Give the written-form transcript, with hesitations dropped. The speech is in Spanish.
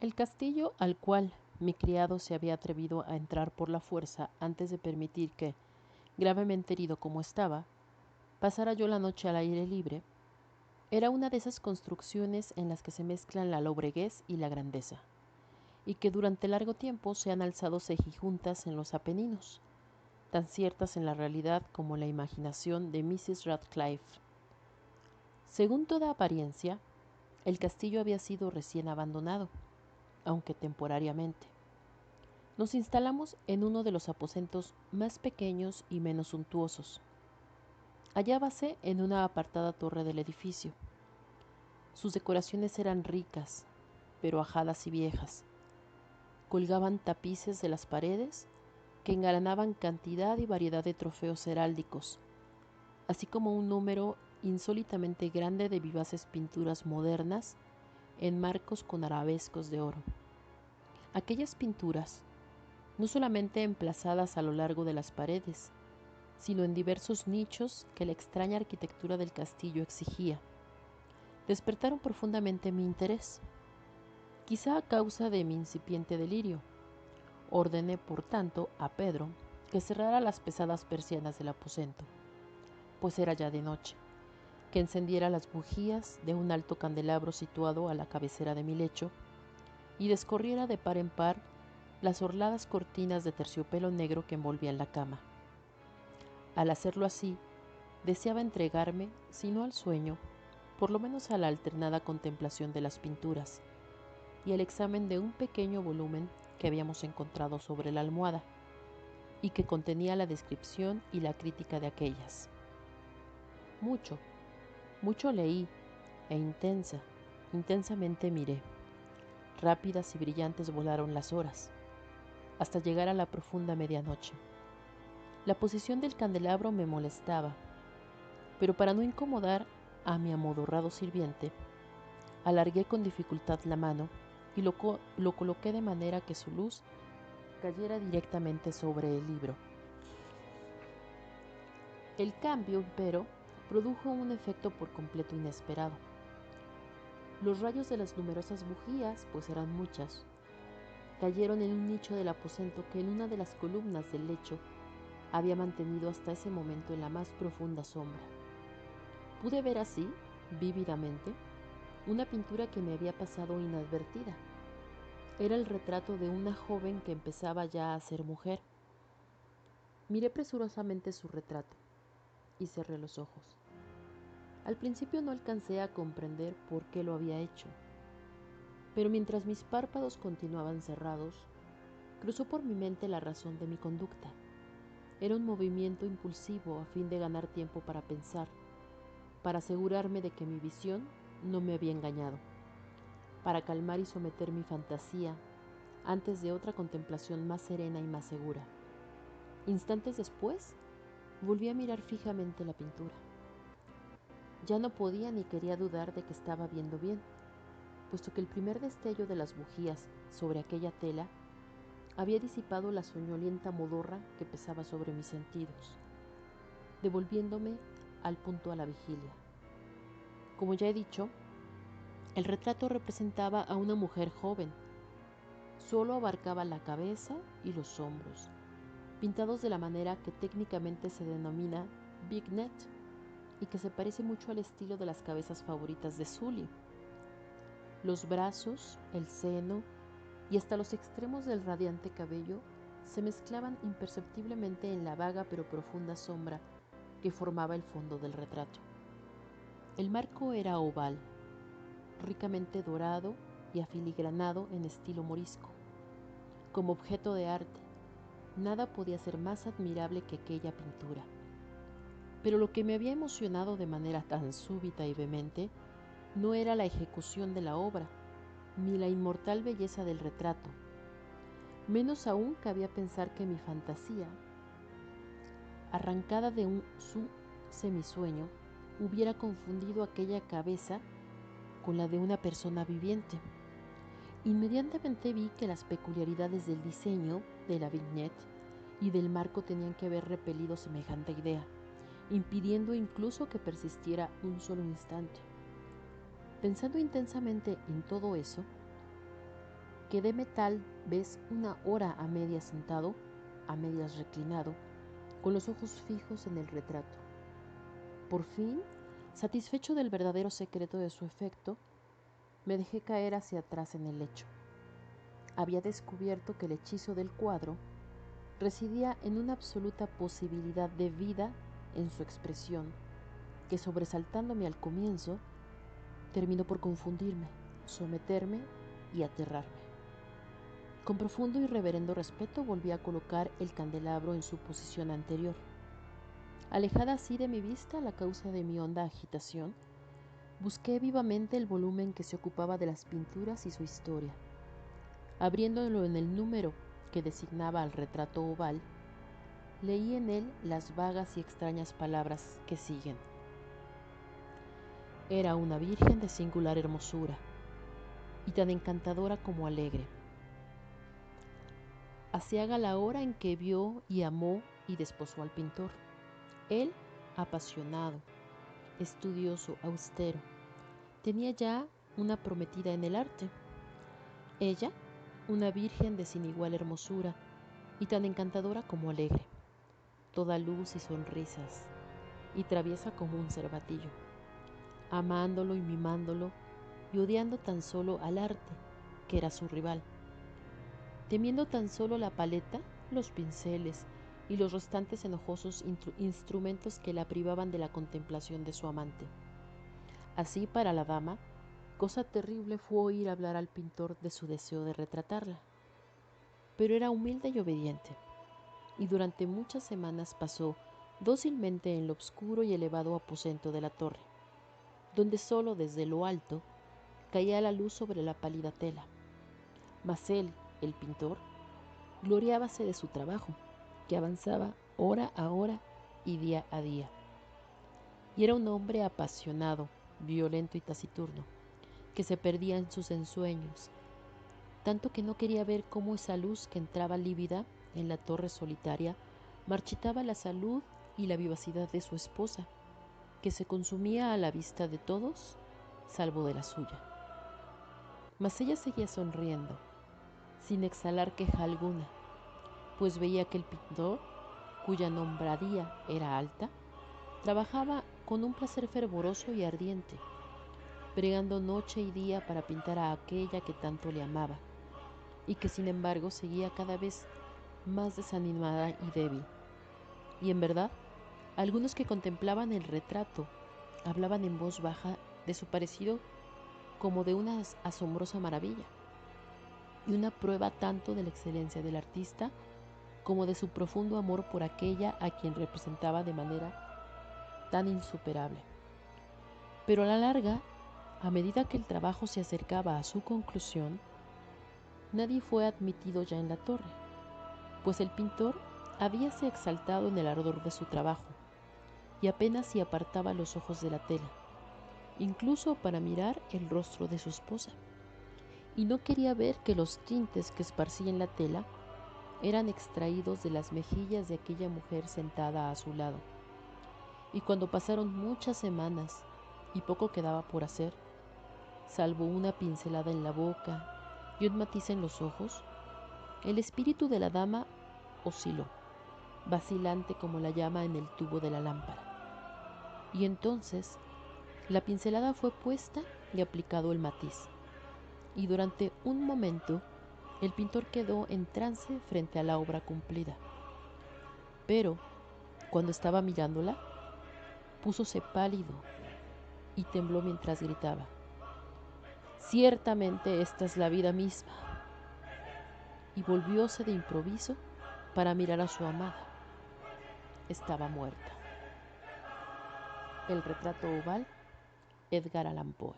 El castillo al cual mi criado se había atrevido a entrar por la fuerza antes de permitir que, gravemente herido como estaba, pasara yo la noche al aire libre, era una de esas construcciones en las que se mezclan la lobreguez y la grandeza, y que durante largo tiempo se han alzado cejijuntas en los Apeninos, tan ciertas en la realidad como la imaginación de Mrs. Radcliffe. Según toda apariencia, el castillo había sido recién abandonado, aunque temporariamente. Nos instalamos en uno de los aposentos más pequeños y menos suntuosos. Hallábase en una apartada torre del edificio. Sus decoraciones eran ricas, pero ajadas y viejas. Colgaban tapices de las paredes que engalanaban cantidad y variedad de trofeos heráldicos, así como un número insólitamente grande de vivaces pinturas modernas en marcos con arabescos de oro. Aquellas pinturas, no solamente emplazadas a lo largo de las paredes, sino en diversos nichos que la extraña arquitectura del castillo exigía, despertaron profundamente mi interés, quizá a causa de mi incipiente delirio. Ordené, por tanto, a Pedro que cerrara las pesadas persianas del aposento, pues era ya de noche, que encendiera las bujías de un alto candelabro situado a la cabecera de mi lecho y descorriera de par en par las orladas cortinas de terciopelo negro que envolvían la cama. Al hacerlo así, deseaba entregarme, si no al sueño, por lo menos a la alternada contemplación de las pinturas y el examen de un pequeño volumen que habíamos encontrado sobre la almohada y que contenía la descripción y la crítica de aquellas. Mucho, mucho leí e intensamente miré. Rápidas y brillantes volaron las horas, hasta llegar a la profunda medianoche. La posición del candelabro me molestaba, pero para no incomodar a mi amodorrado sirviente, alargué con dificultad la mano y lo coloqué de manera que su luz cayera directamente sobre el libro. El cambio, empero, produjo un efecto por completo inesperado. Los rayos de las numerosas bujías, pues eran muchas, cayeron en un nicho del aposento que en una de las columnas del lecho había mantenido hasta ese momento en la más profunda sombra. Pude ver así, vívidamente, una pintura que me había pasado inadvertida. Era el retrato de una joven que empezaba ya a ser mujer. Miré presurosamente su retrato y cerré los ojos. Al principio no alcancé a comprender por qué lo había hecho, pero mientras mis párpados continuaban cerrados, cruzó por mi mente la razón de mi conducta. Era un movimiento impulsivo a fin de ganar tiempo para pensar, para asegurarme de que mi visión no me había engañado, para calmar y someter mi fantasía antes de otra contemplación más serena y más segura. Instantes después, volví a mirar fijamente la pintura. Ya no podía ni quería dudar de que estaba viendo bien, puesto que el primer destello de las bujías sobre aquella tela había disipado la soñolienta modorra que pesaba sobre mis sentidos, devolviéndome al punto a la vigilia. Como ya he dicho, el retrato representaba a una mujer joven. Solo abarcaba la cabeza y los hombros, pintados de la manera que técnicamente se denomina vignette y que se parece mucho al estilo de las cabezas favoritas de Sully. Los brazos, el seno y hasta los extremos del radiante cabello se mezclaban imperceptiblemente en la vaga pero profunda sombra que formaba el fondo del retrato. El marco era oval, ricamente dorado y afiligranado en estilo morisco. Como objeto de arte, nada podía ser más admirable que aquella pintura. Pero lo que me había emocionado de manera tan súbita y vehemente no era la ejecución de la obra, ni la inmortal belleza del retrato. Menos aún cabía pensar que mi fantasía, arrancada de su semisueño, hubiera confundido aquella cabeza con la de una persona viviente. Inmediatamente vi que las peculiaridades del diseño de la vignette y del marco tenían que haber repelido semejante idea, impidiendo incluso que persistiera un solo instante. Pensando intensamente en todo eso, quedéme tal vez una hora a medias sentado, a medias reclinado, con los ojos fijos en el retrato. Por fin, satisfecho del verdadero secreto de su efecto, me dejé caer hacia atrás en el lecho. Había descubierto que el hechizo del cuadro residía en una absoluta posibilidad de vida en su expresión, que sobresaltándome al comienzo, terminó por confundirme, someterme y aterrarme. Con profundo y reverendo respeto volví a colocar el candelabro en su posición anterior. Alejada así de mi vista la causa de mi honda agitación, busqué vivamente el volumen que se ocupaba de las pinturas y su historia. Abriéndolo en el número que designaba al retrato oval, leí en él las vagas y extrañas palabras que siguen. Era una virgen de singular hermosura, y tan encantadora como alegre. Aciaga la hora en que vio y amó y desposó al pintor. Él, apasionado, estudioso, austero, tenía ya una prometida en el arte. Ella, una virgen de sin igual hermosura y tan encantadora como alegre, toda luz y sonrisas, y traviesa como un cervatillo, amándolo y mimándolo y odiando tan solo al arte, que era su rival, temiendo tan solo la paleta, los pinceles y los restantes enojosos instrumentos que la privaban de la contemplación de su amante. Así, para la dama, cosa terrible fue oír hablar al pintor de su deseo de retratarla. Pero era humilde y obediente, y durante muchas semanas pasó dócilmente en lo oscuro y elevado aposento de la torre, donde solo desde lo alto caía la luz sobre la pálida tela. Mas él, el pintor, gloriábase de su trabajo, que avanzaba hora a hora y día a día. Y era un hombre apasionado, violento y taciturno, que se perdía en sus ensueños, tanto que no quería ver cómo esa luz que entraba lívida en la torre solitaria marchitaba la salud y la vivacidad de su esposa, que se consumía a la vista de todos, salvo de la suya. Mas ella seguía sonriendo, sin exhalar queja alguna, pues veía que el pintor, cuya nombradía era alta, trabajaba con un placer fervoroso y ardiente, bregando noche y día para pintar a aquella que tanto le amaba, y que sin embargo seguía cada vez más desanimada y débil. Y en verdad, algunos que contemplaban el retrato hablaban en voz baja de su parecido como de una asombrosa maravilla, y una prueba tanto de la excelencia del artista como de su profundo amor por aquella a quien representaba de manera tan insuperable. Pero a la larga, a medida que el trabajo se acercaba a su conclusión, nadie fue admitido ya en la torre, pues el pintor habíase exaltado en el ardor de su trabajo y apenas si apartaba los ojos de la tela, incluso para mirar el rostro de su esposa, y no quería ver que los tintes que esparcía en la tela eran extraídos de las mejillas de aquella mujer sentada a su lado. Y cuando pasaron muchas semanas y poco quedaba por hacer, salvo una pincelada en la boca y un matiz en los ojos, el espíritu de la dama osciló, vacilante como la llama en el tubo de la lámpara. Y entonces la pincelada fue puesta y aplicado el matiz, y durante un momento el pintor quedó en trance frente a la obra cumplida. Pero, cuando estaba mirándola, púsose pálido y tembló mientras gritaba: «Ciertamente esta es la vida misma», y volvióse de improviso para mirar a su amada. Estaba muerta. El retrato oval, Edgar Allan Poe.